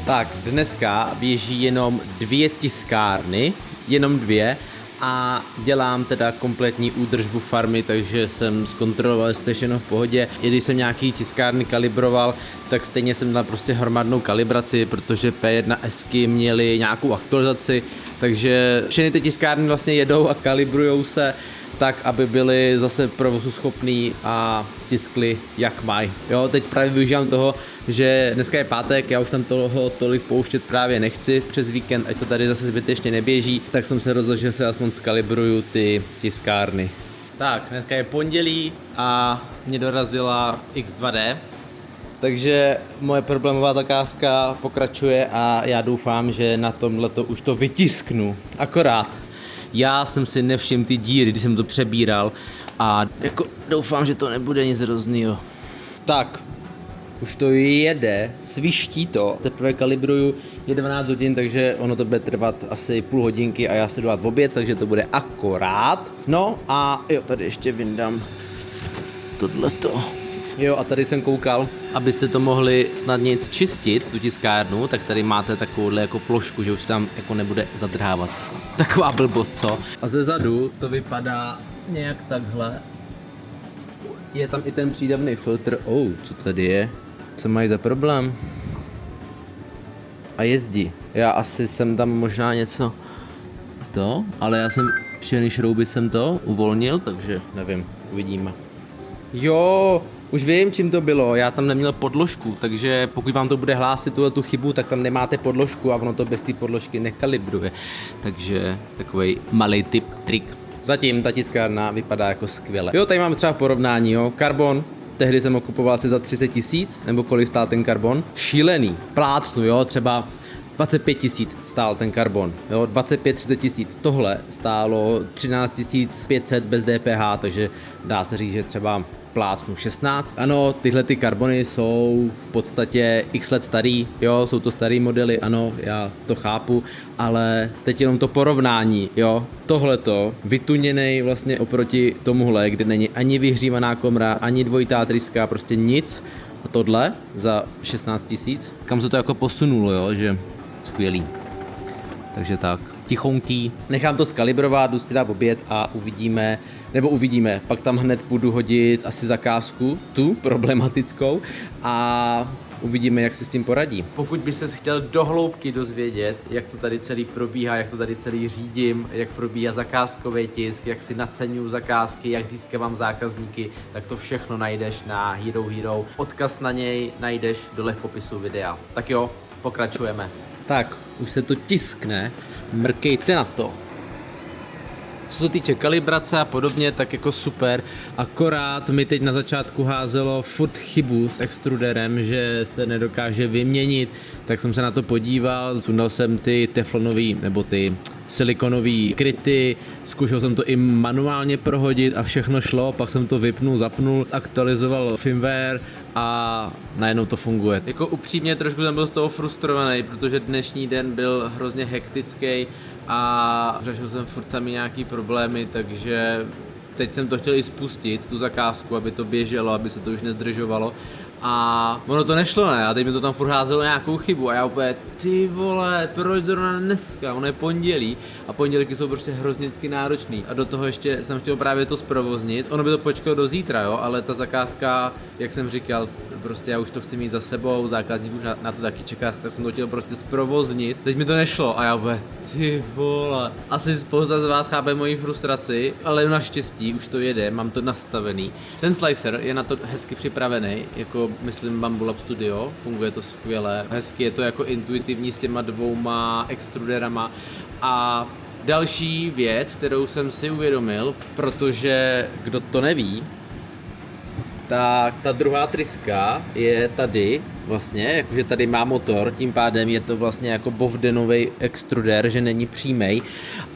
Tak, dneska běží jenom 2 tiskárny, jenom 2 a dělám teda kompletní údržbu farmy, takže jsem zkontroloval, jestli je všechno v pohodě. I když jsem nějaký tiskárny kalibroval, tak stejně jsem dal prostě hromadnou kalibraci, protože P1Sky měly nějakou aktualizaci, takže všechny ty tiskárny vlastně jedou a kalibrujou se tak, aby byly zase provozu schopný a tiskly jak mají. Jo, teď právě využívám toho, že dneska je pátek, já už tam toho tolik pouštět právě nechci přes víkend, ať to tady zase zbytečně neběží, tak jsem se rozhodl, že se aspoň skalibruju ty tiskárny. Tak, dneska je pondělí a mě dorazila X2D, takže moje problémová zakázka pokračuje a já doufám, že na tomhleto už to vytisknu. Akorát já jsem si nevšiml ty díry, když jsem to přebíral a jako doufám, že to nebude nic hroznýho. Tak, už to jede, sviští to, teprve kalibruju, je 12 hodin, takže ono to bude trvat asi půl hodinky a já si jdu dát oběd, takže to bude akorát. No a jo, tady ještě vyndám tohleto. Jo, a tady jsem koukal, abyste to mohli snadněji čistit, tu tiskárnu, tak tady máte takovouhle jako plošku, že už tam jako nebude zadrhávat. Taková blbost, co? A ze zadu to vypadá nějak takhle. Je tam i ten přídavný filtr. Co tady je? Co mají za problém? A jezdí. Já asi jsem tam možná něco ale já jsem všechny šrouby jsem to uvolnil, takže nevím, uvidíme. Jo, už vím, čím to bylo, já tam neměl podložku, takže pokud vám to bude hlásit tu chybu, tak tam nemáte podložku a ono to bez té podložky nekalibruje. Takže takový malý tip, trik. Zatím ta tiskárna vypadá jako skvěle. Jo, tady máme třeba porovnání, jo, karbon. Tehdy jsem ho kupoval asi za 30 000, nebo kolik stál ten karbon. Šílený, plácnu, jo, třeba 25 000 stál ten karbon, jo, 25-30 000. Tohle stálo 13 500 bez DPH, takže dá se říct, že třeba plácnu 16. Ano, tyhle ty karbony jsou v podstatě x let starý, jo, jsou to starý modely, ano, já to chápu, ale teď jenom to porovnání, jo, tohleto vytuněnej vlastně oproti tomuhle, kde není ani vyhřívaná komora, ani dvojitá tryska, prostě nic. A tohle za 16 000, kam se to jako posunulo, jo, že skvělý. Takže tak, tichonký. Nechám to skalibrovat, jdu si dát oběd a uvidíme, pak tam hned budu hodit asi zakázku, tu problematickou a uvidíme, jak se s tím poradí. Pokud by ses chtěl do hloubky dozvědět, jak to tady celý probíhá, jak to tady celý řídím, jak probíhá zakázkový tisk, jak si naceňuju zakázky, jak získávám zákazníky, tak to všechno najdeš na Hero Hero. Odkaz na něj najdeš dole v popisu videa. Tak jo, pokračujeme. Tak, už se to tiskne, mrkejte na to. Co se týče kalibrace a podobně, tak jako super, akorát mi teď na začátku házelo furt chybu s extruderem, že se nedokáže vyměnit, tak jsem se na to podíval, sundal jsem ty teflonový nebo ty silikonové kryty, zkoušel jsem to i manuálně prohodit a všechno šlo, pak jsem to vypnul, zapnul, aktualizoval firmware a najednou to funguje. Jako upřímně trošku jsem byl z toho frustrovaný, protože dnešní den byl hrozně hektický a řešil jsem furt sami nějaký problémy, takže teď jsem to chtěl i spustit, tu zakázku, aby to běželo, aby se to už nezdržovalo. A ono to nešlo, ne? A teď mi to tam furt házelo nějakou chybu a já úplně, ty vole, proč zrovna dneska? Ono je pondělí a pondělíky jsou prostě hroznicky náročný. A do toho ještě jsem chtěl právě to zprovoznit. Ono by to počkalo do zítra, jo, ale ta zakázka, jak jsem říkal, prostě já už to chci mít za sebou, zákazník už na to taky čeká, tak jsem to chtěl prostě zprovoznit. Teď mi to nešlo a já úplně, ty vole. Asi spousta z vás chápe moji frustraci, ale naštěstí už to jede, mám to nastavený. Ten slicer je na to hezky připravený, jako myslím Bambu Lab Studio, funguje to skvěle, hezky je to jako intuitivní s těma dvouma extruderama. A další věc, kterou jsem si uvědomil, protože kdo to neví, tak ta druhá tryska je tady vlastně, jakože tady má motor, tím pádem je to vlastně jako bovdenový extruder, že není přímej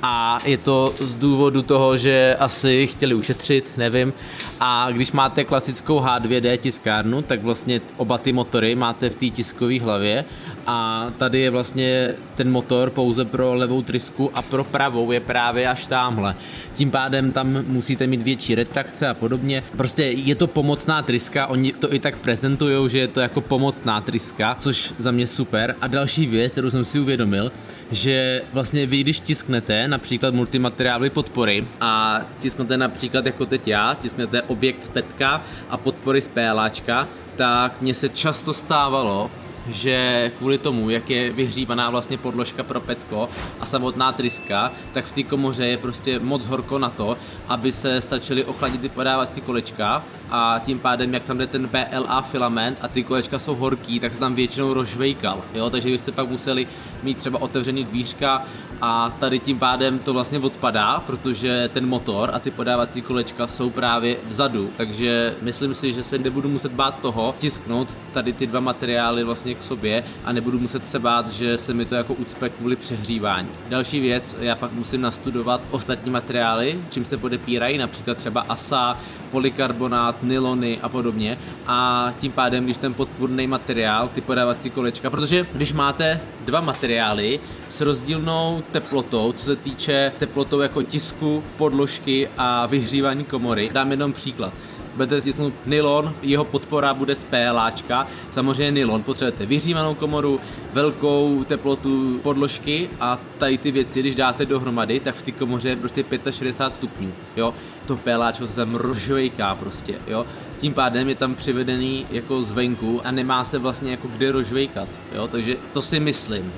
a je to z důvodu toho, že asi chtěli ušetřit, nevím, a když máte klasickou H2D tiskárnu, tak vlastně oba ty motory máte v té tiskové hlavě a tady je vlastně ten motor pouze pro levou trysku a pro pravou je právě až támhle. tím pádem tam musíte mít větší retrakce a podobně. Prostě je to pomocná tryska, oni to i tak prezentujou, že je to jako pomocná tryska, což za mě super. A další věc, kterou jsem si uvědomil, že vlastně vy, když tisknete například multimateriály podpory a tisknete například jako teď já, tisknete objekt z petka a podpory z PLAčka, tak mně se často stávalo, že kvůli tomu, jak je vyhřívaná vlastně podložka pro petko a samotná tryska, tak v té komoře je prostě moc horko na to, aby se stačily ochladit ty podávací kolečka a tím pádem, jak tam jde ten PLA filament a ty kolečka jsou horký, tak se tam většinou rozžvejkal, jo, takže byste pak museli mít třeba otevřený dvířka a tady tím pádem to vlastně odpadá, protože ten motor a ty podávací kolečka jsou právě vzadu, takže myslím si, že se nebudu muset bát toho tisknout tady ty dva materiály vlastně k sobě a nebudu muset se bát, že se mi to jako ucpe kvůli přehřívání. Další věc, já pak musím nastudovat ostatní materiály, čím se podepírají, například třeba asa, polykarbonát, nylony a podobně a tím pádem, když ten podpůrný materiál, ty podávací kolečka, protože když máte dva materiály s rozdílnou teplotou, co se týče teplotou jako tisku, podložky a vyhřívání komory, dám jenom příklad. Budete tisknout nylon, jeho podpora bude z PLAčka, samozřejmě nylon, potřebujete vyhřívanou komoru, velkou teplotu podložky a tady ty věci, když dáte dohromady, tak v té komoře je prostě 65 stupňů, jo, to PLAčko se tam rozžvejká prostě, jo, tím pádem je tam přivedený jako zvenku a nemá se vlastně jako kde rozžvejkat, jo, takže to si myslím.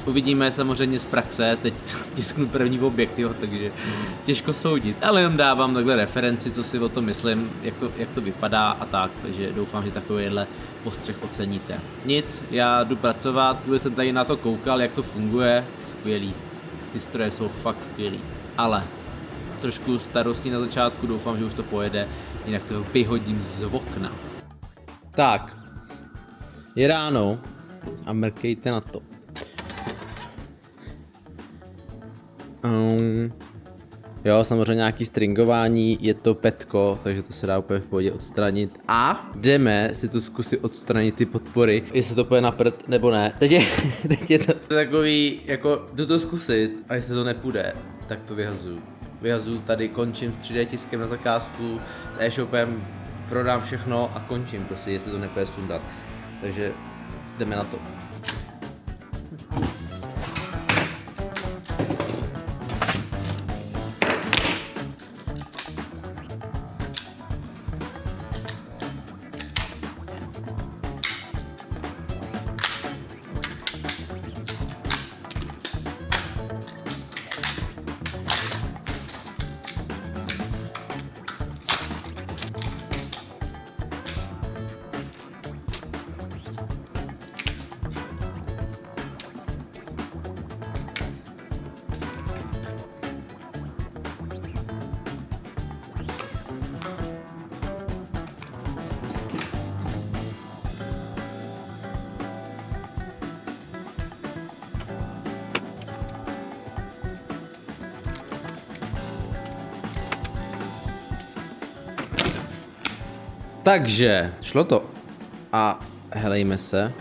Uvidíme samozřejmě z praxe, teď tisknu první objekt, jo, takže těžko soudit. Ale jenom dávám takhle referenci, co si o tom myslím, jak to vypadá a tak, takže doufám, že takovýhle postřeh oceníte. Nic, já jdu pracovat, když jsem tady na to koukal, jak to funguje, skvělý. Ty stroje jsou fakt skvělý, ale trošku starostí na začátku, doufám, že už to pojede, jinak to vyhodím z okna. Tak, je ráno a mrkejte na to. Jo, samozřejmě nějaký stringování, je to petko, takže to se dá úplně v pohodě odstranit. A jdeme si to zkusit odstranit ty podpory, jestli to půjde na prd nebo ne. Teď je to takový, jako jdu to zkusit a jestli to nepůjde, tak to vyhazuju. Vyhazuju tady, končím s 3D tiskem na zakázku, s e-shopem, prodám všechno a končím prostě, jestli to nepůjde sundat. Takže jdeme na to. Takže, šlo to. A helejme se.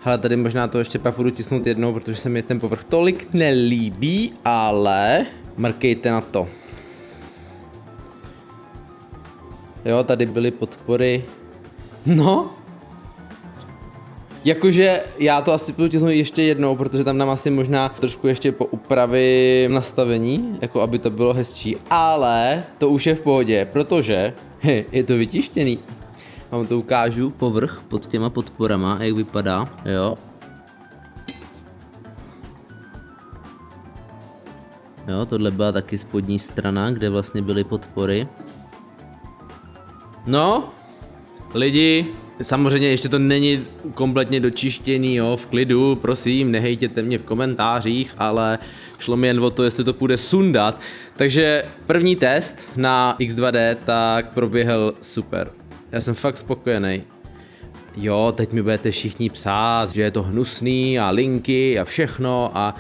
Hele, tady možná to ještě pak budu tisnout jednou, protože se mi ten povrch tolik nelíbí, ale mrkejte na to. Jo, tady byly podpory. No. Jakože já to asi budu tisnout ještě jednou, protože tam dám asi možná trošku ještě po úpravy nastavení, jako aby to bylo hezčí, ale to už je v pohodě, protože je to vytištěný. Vám to ukážu, povrch pod těma podporama, jak vypadá, jo. Jo, tohle byla taky spodní strana, kde vlastně byly podpory. No, lidi, samozřejmě ještě to není kompletně dočištěný, jo, v klidu, prosím, nehejtěte mě v komentářích, ale šlo mi jen o to, jestli to půjde sundat. Takže první test na X2D tak proběhl super. Já jsem fakt spokojený. Jo, teď mi budete všichni psát, že je to hnusný a linky a všechno a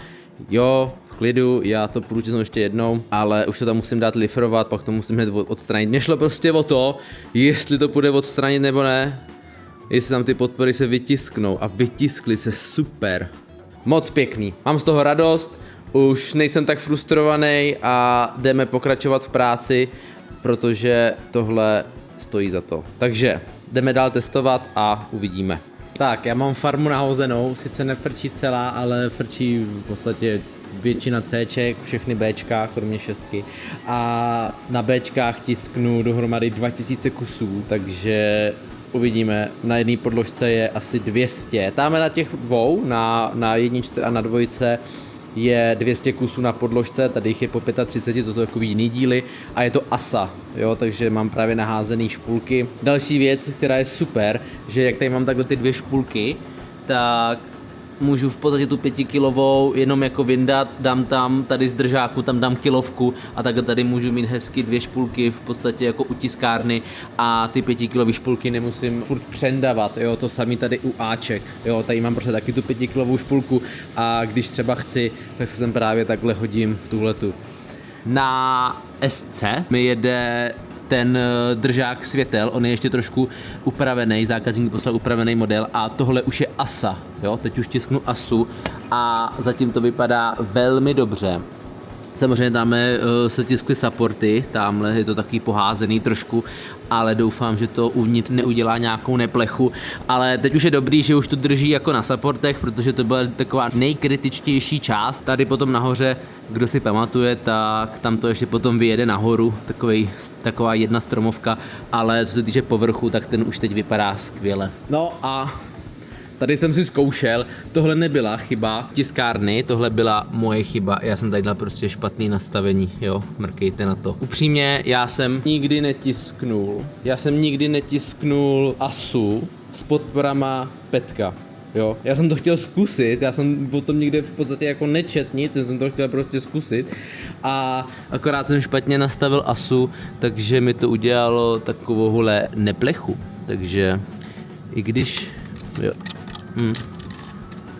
jo, v klidu, já to půjdu tisnout ještě jednou, ale už to tam musím dát lifrovat, pak to musím hned odstranit. Mně šlo prostě o to, jestli to půjde odstranit nebo ne. Jestli tam ty podpory se vytisknou a vytiskly se super. Moc pěkný, mám z toho radost, už nejsem tak frustrovaný a jdeme pokračovat v práci, protože tohle stojí za to. Takže jdeme dál testovat a uvidíme. Tak, já mám farmu nahozenou, sice nefrčí celá, ale frčí v podstatě většina Cček, všechny Bčka, kromě šestky. A na Bčkách tisknu dohromady 2000 kusů, takže uvidíme. Na jedné podložce je asi 200. Tamhle na těch dvou, na jedničce a na dvojce, je 200 kusů na podložce, tady jich je po 35, to jsou takový jiný díly a je to asa, jo, takže mám právě naházený špulky. Další věc, která je super, že jak tady mám takhle ty dvě špulky, tak můžu v podstatě tu 5kilovou jenom jako vyndat, dám tam tady z držáku, tam dám kilovku a takhle tady můžu mít hezky dvě špulky v podstatě jako u tiskárny a ty 5kilové špulky nemusím furt přendavat, jo, to samý tady u Aček, jo, tady mám prostě taky tu 5kilovou špulku a když třeba chci, tak se sem právě takhle hodím tuhletu. Na SC mi jede ten držák světel, on je ještě trošku upravený, zákazník poslal upravený model a tohle už je asa, jo, teď už tisknu asu a zatím to vypadá velmi dobře. Samozřejmě dáme se tiskly supporty, tamhle je to taky poházený trošku, ale doufám, že to uvnitř neudělá nějakou neplechu, ale teď už je dobrý, že už to drží jako na supportech, protože to byla taková nejkritičtější část. Tady potom nahoře, kdo si pamatuje, tak tam to ještě potom vyjede nahoru, taková jedna stromovka, ale co se týče povrchu, tak ten už teď vypadá skvěle. No a tady jsem si zkoušel, tohle nebyla chyba tiskárny, tohle byla moje chyba, já jsem tady dal prostě špatný nastavení, jo, mrkejte na to. Upřímně, já jsem nikdy netisknul asu s podporama petka, jo. Já jsem to chtěl zkusit, já jsem o tom nikde v podstatě jako nečet nic, jsem to chtěl prostě zkusit a akorát jsem špatně nastavil asu, takže mi to udělalo takovouhle neplechu, takže i když, jo.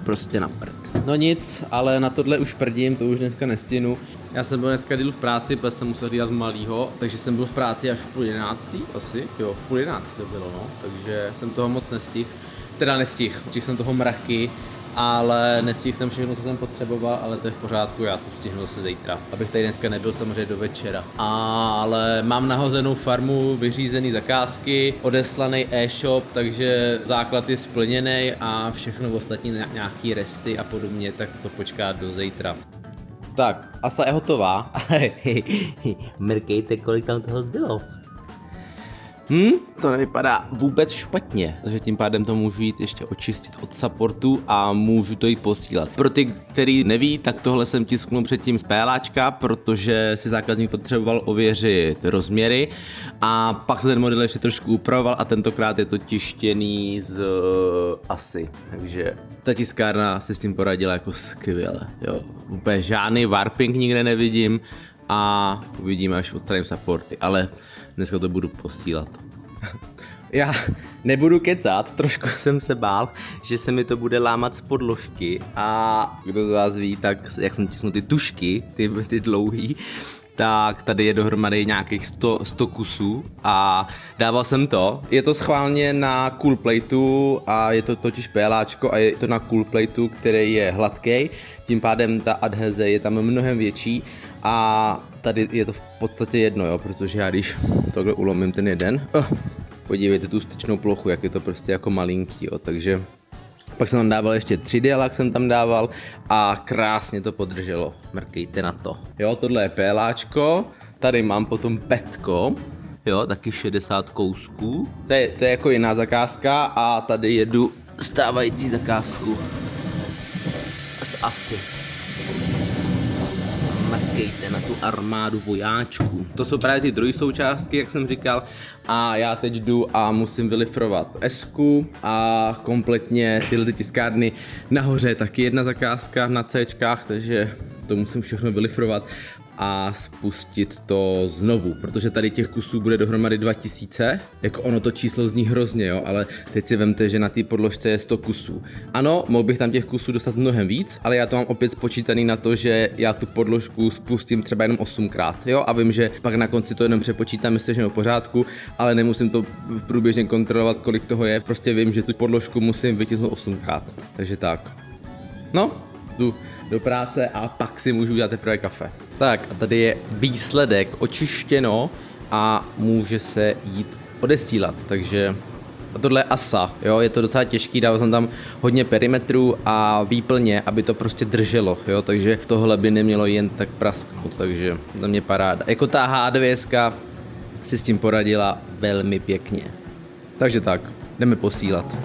Prostě na prd. No nic, ale na tohle už prdím, to už dneska nestihnu. Já jsem byl dneska díl v práci, protože jsem musel dělat malýho, takže jsem byl v práci až v 10:30 asi, jo, v 10:30 to bylo, no, takže jsem toho moc nestihl. Stihl jsem toho mraky, ale nestihl jsem všechno, co jsem potřeboval, ale to je v pořádku, já to stihnu zase zítra, abych tady dneska nebyl samozřejmě do večera. Ale mám nahozenou farmu, vyřízený zakázky, odeslaný e-shop, takže základ je splněný a všechno ostatní nějaký resty a podobně, tak to počká do zítra. Tak, asa je hotová. Mrkejte, kolik tam toho zbylo. To nevypadá vůbec špatně, takže tím pádem to můžu jít ještě očistit od supportu a můžu to jít posílat. Pro ty, který neví, tak tohle jsem tisknul předtím z PLAčka, protože si zákazník potřeboval ověřit rozměry a pak se ten model ještě trošku upravoval a tentokrát je to tištěný z asy, takže ta tiskárna se s tím poradila jako skvěle, jo. Úplně žádný warping nikde nevidím a uvidíme, až odstraním supporty, ale dneska to budu posílat. Já nebudu kecat, trošku jsem se bál, že se mi to bude lámat z podložky a kdo z vás ví, tak jak jsem tisknul ty tušky, ty dlouhý, tak tady je dohromady nějakých 100 kusů a dával jsem to. Je to schválně na cool plateu a je to totiž PLAčko a je to na cool plateu, který je hladký, tím pádem ta adheze je tam mnohem větší a tady je to v podstatě jedno, jo, protože já když tohle ulomím ten jeden, podívejte tu styčnou plochu, jak je to prostě jako malinký, jo, takže pak jsem tam dával ještě 3D lak jsem tam dával a krásně to podrželo, mrkejte na to. Jo, tohle je PLAčko, tady mám potom petko, jo, taky 60 kousků, to je jako jiná zakázka a tady jedu stávající zakázku z asy. Mrkejte na tu armádu vojáčků. To jsou právě ty druhé součástky, jak jsem říkal. A já teď jdu a musím vylifrovat S-ku a kompletně tyhle tiskárny nahoře. Taky jedna zakázka na Cčkách, takže to musím všechno vylifrovat a spustit to znovu, protože tady těch kusů bude dohromady 2000, jako ono to číslo zní hrozně, jo, ale teď si vemte, že na té podložce je 100 kusů. Ano, mohl bych tam těch kusů dostat mnohem víc, ale já to mám opět spočítaný na to, že já tu podložku spustím třeba jenom 8krát, jo, a vím, že pak na konci to jenom přepočítám, jestli je v pořádku, ale nemusím to průběžně kontrolovat, kolik toho je, prostě vím, že tu podložku musím vytisknout 8krát, takže tak. No, jdu do práce a pak si můžu udělat teprve kafe. Tak a tady je výsledek, očištěno a může se jít odesílat, takže a tohle je asa, jo, je to docela těžký, dal jsem tam hodně perimetrů a výplně, aby to prostě drželo, jo, takže tohle by nemělo jen tak prasknout, takže za mě paráda. Jako ta H2 si s tím poradila velmi pěkně. Takže tak, jdeme posílat.